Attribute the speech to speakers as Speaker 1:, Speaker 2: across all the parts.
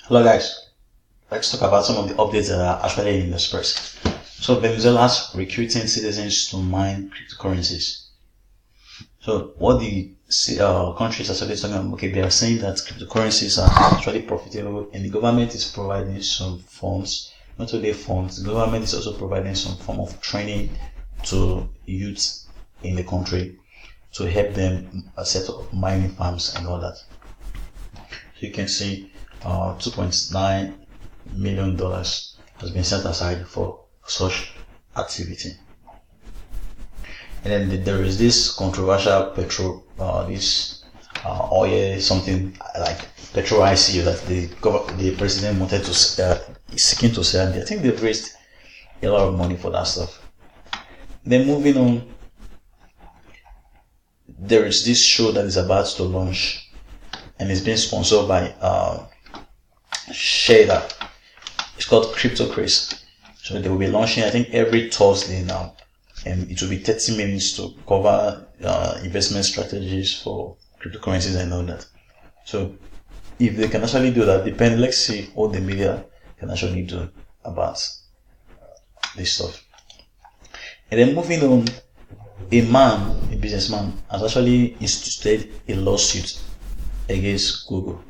Speaker 1: Hello guys, let's talk about some of the updates that are actually in the space. So Venezuela's recruiting citizens to mine cryptocurrencies. So what the countries are actually talking about, okay, they are saying that cryptocurrencies are actually profitable and the government is providing some funds, not only funds, the government is also providing some form of training to youths in the country to help them set up mining farms and all that. So you can see $2.9 million has been set aside for such activity. And then there is this controversial petrol, oil, something like petrol ICU that the president wanted to is seeking to sell. I think they've raised a lot of money for that stuff. Then moving on, there is this show that is about to launch, and it's being sponsored by Shader. It's called Crypto Craze. So they will be launching, I think, every Thursday now, and it will be 30 minutes to cover investment strategies for cryptocurrencies and all that. So if they can actually do that, let's see what the media can actually do about this stuff. And then moving on, a businessman, has actually instituted a lawsuit against Google.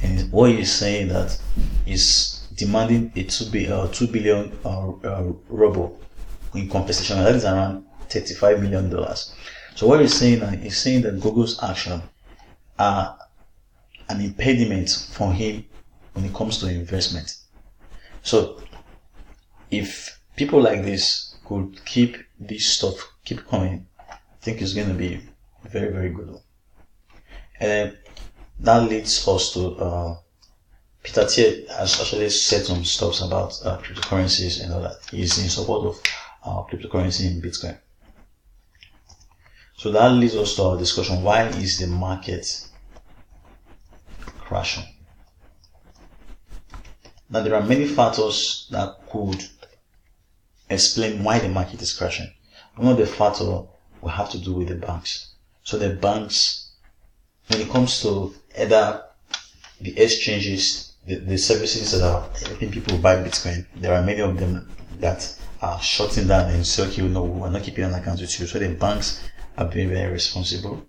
Speaker 1: And what he's saying that is demanding a 2 billion ruble in compensation. That is around $35 million. So what he's saying that Google's action are an impediment for him when it comes to investment. So if people like this could keep this stuff keep coming, I think it's going to be very, very good. And that leads us to Peter Thiel has actually said some stuff about cryptocurrencies and all that. He's in support of cryptocurrency in Bitcoin. So that leads us to our discussion. Why is the market crashing? Now there are many factors that could explain why the market is crashing. One of the factors will have to do with the banks. So the banks, when it comes to either the exchanges, the services that are helping people buy Bitcoin, there are many of them that are shutting down and say, okay, no, we're not keeping an account with you. So the banks are being very responsible.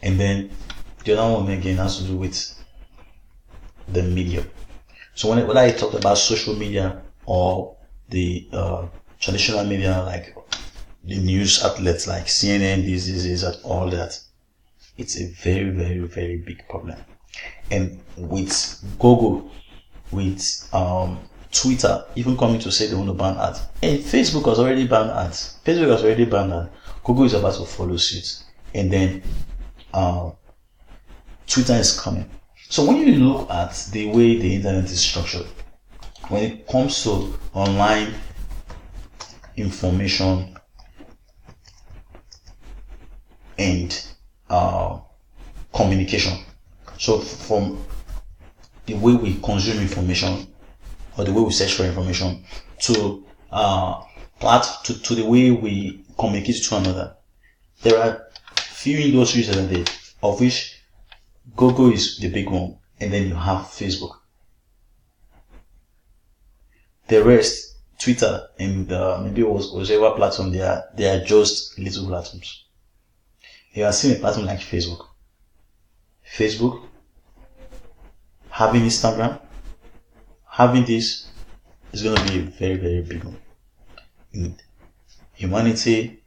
Speaker 1: And then the other one again has to do with the media. So whether I talked about social media or the traditional media like the news outlets like CNN, this, and all that, it's a very, very, very big problem. And with Google, with Twitter even coming to say they want to ban ads, and Facebook has already banned ads. Google is about to follow suit, and then Twitter is coming. So when you look at the way the internet is structured, when it comes to online information and communication, so from the way we consume information or the way we search for information to the way we communicate to another, there are few industries that are there, of which Google is the big one, and then you have Facebook. The rest, Twitter and maybe whatever platform they are just little platforms. You are seeing a platform like Facebook, having Instagram, having this is going to be a very, very big one. Humanity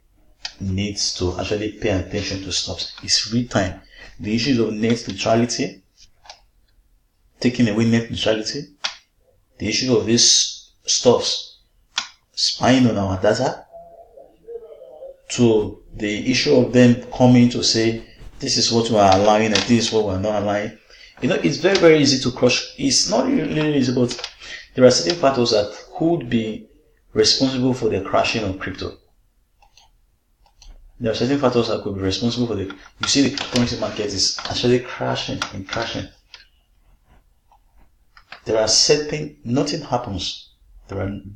Speaker 1: needs to actually pay attention to stuff. It's real time. The issues of net neutrality, taking away net neutrality, the issue of these stuffs spying on our data, to the issue of them coming to say this is what we are allowing and this is what we are not allowing. It's very, very easy to crush. It's not really easy, but there are certain factors that could be responsible for the crashing of crypto. There are certain factors that could be responsible for you see the currency market is actually crashing and crashing. There are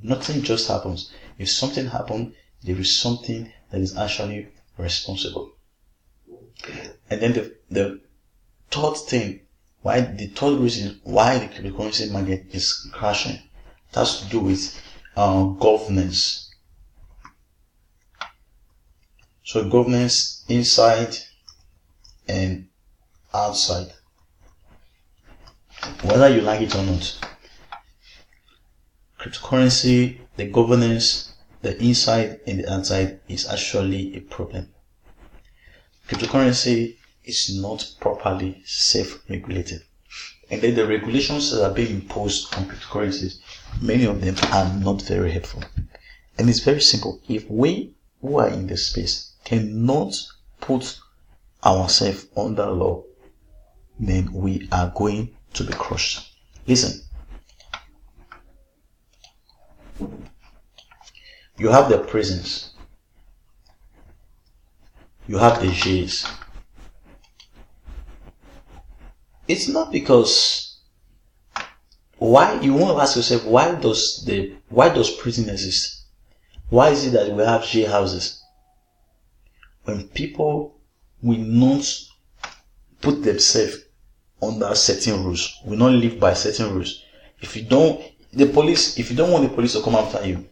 Speaker 1: nothing just happens. If something happens, there is something that is actually responsible. And then the third thing, the third reason why the cryptocurrency market is crashing, it has to do with governance. So governance inside and outside. Whether you like it or not, cryptocurrency, the governance, the inside and the outside is actually a problem. Cryptocurrency is not properly self-regulated. And then the regulations that are being imposed on cryptocurrencies, many of them are not very helpful. And it's very simple. If we who are in the space cannot put ourselves under law, then we are going to be crushed. Listen. You have the prisons. You have the jails. It's not because why you want to ask yourself why does prison exist? Why is it that we have jail houses? When people will not put themselves under certain rules, will not live by certain rules. If you don't want the police to come after you,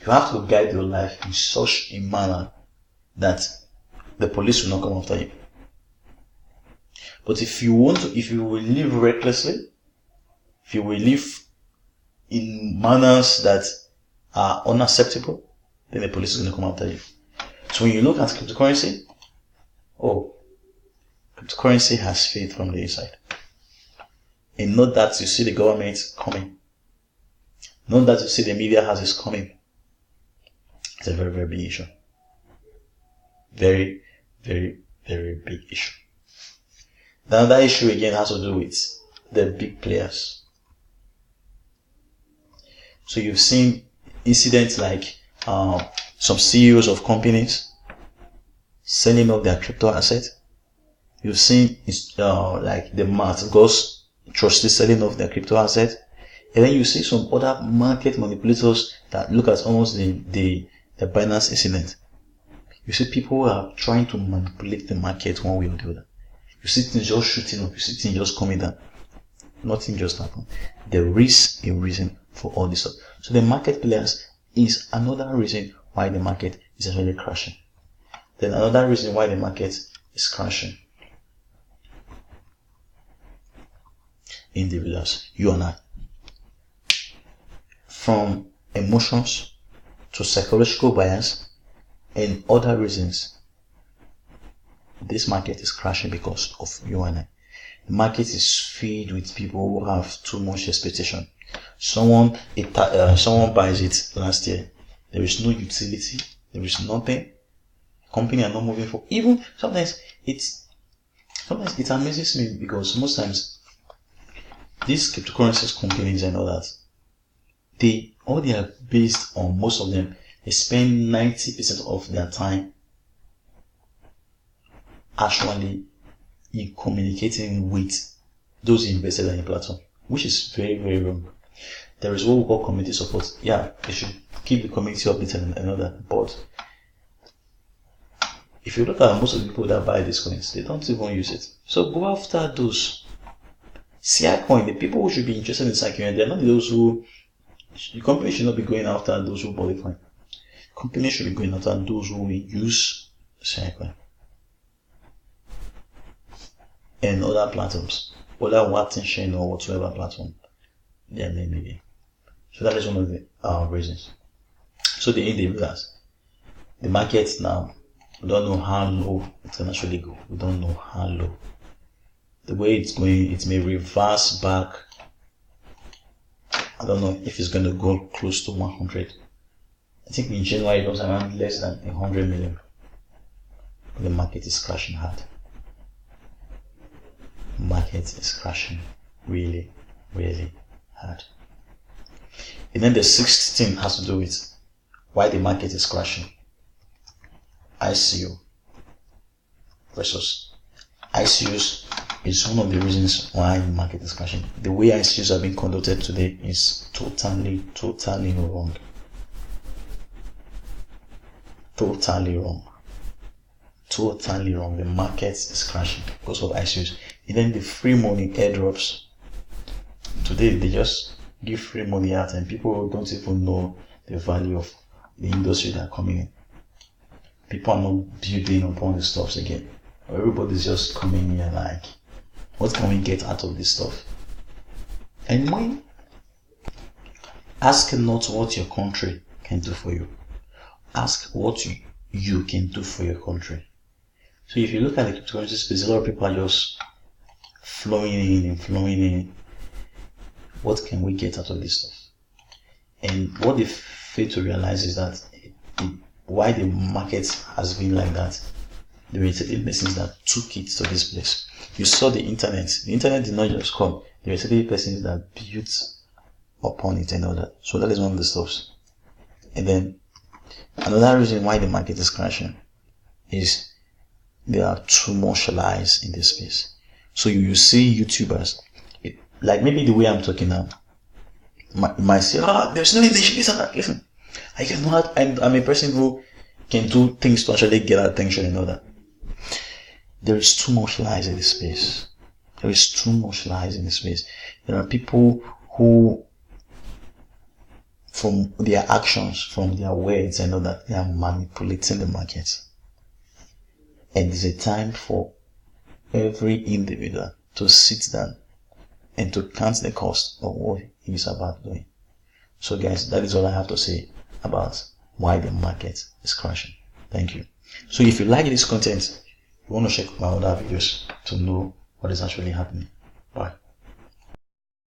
Speaker 1: you have to guide your life in such a manner that the police will not come after you. But if you will live recklessly, if you will live in manners that are unacceptable, then the police is going to come after you. So when you look at cryptocurrency, cryptocurrency has failed from the inside. And not that you see the government coming. Not that you see the media houses coming. It's a very, very big issue. Very, very, very big issue. Now that issue again has to do with the big players. So you've seen incidents like some CEOs of companies selling off their crypto asset. You've seen like the Ghost trustees selling off their crypto asset. And then you see some other market manipulators that look at almost the BINANCE incident. You see people who are trying to manipulate the market one way or the other. You see things just shooting up, you see things just coming down. Nothing just happened. There is a reason for all this stuff. So the market players is another reason why the market is actually crashing. Then another reason why the market is crashing. Individuals, you and I. From emotions to psychological bias and other reasons, this market is crashing because of you and I. The market is filled with people who have too much expectation. Someone buys it last year. There is no utility. There is nothing. Company are not moving for. Even sometimes it amazes me because most times these cryptocurrencies companies and all that, they are based on, most of them, they spend 90% of their time actually in communicating with those invested in the platform, which is very, very wrong. There is what we call community support. Yeah, they should keep the community updated and all that. But if you look at most of the people that buy these coins, they don't even use it. So go after those. CI coin, the people who should be interested in CI coin, they're not those who. The company should not be going after those who bought the coin. Company should be going after those who will use CI coin. And other platforms, whether Watson Chain or whatever platform they are named. So that is one of the reasons. So the individuals, the market now, we don't know how low it can actually go. We don't know how low. The way it's going, it may reverse back. I don't know if it's going to go close to 100. I think in January it was around less than 100 million. The market is crashing hard. Market is crashing really, really hard. And then the sixth thing has to do with why the market is crashing. ICO versus ICOs is one of the reasons why the market is crashing. The way ICOs are being conducted today is totally wrong. Totally wrong. The market is crashing because of ICOs. And then the free money airdrops. Today they just give free money out and people don't even know the value of the industry that are coming in. People are not building upon the stuffs again. Everybody's just coming here like, what can we get out of this stuff? And when ask not what your country can do for you. Ask what you can do for your country. So if you look at the cryptocurrency space, a lot of people are just flowing in. What can we get out of this stuff? And what they fail to realize is that why the market has been like that. There were certain persons that took it to this place. You saw the internet. The internet did not just come. There were certain persons that built upon it and all that. So that is one of the stuffs. And then another reason why the market is crashing is there are too much lies in this space. So you see YouTubers, like maybe the way I'm talking now, might say, there's no intention. Listen, I cannot, I'm a person who can do things to actually get attention and all that. There is too much lies in this space. There is too much lies in this space. There are people who, from their actions, from their words and all that, they are manipulating the market. And it's a time for every individual to sit down and to count the cost of what he is about doing. So guys, that is all I have to say about why the market is crashing. Thank you. So if you like this content, you want to check my other videos to know what is actually happening. Bye.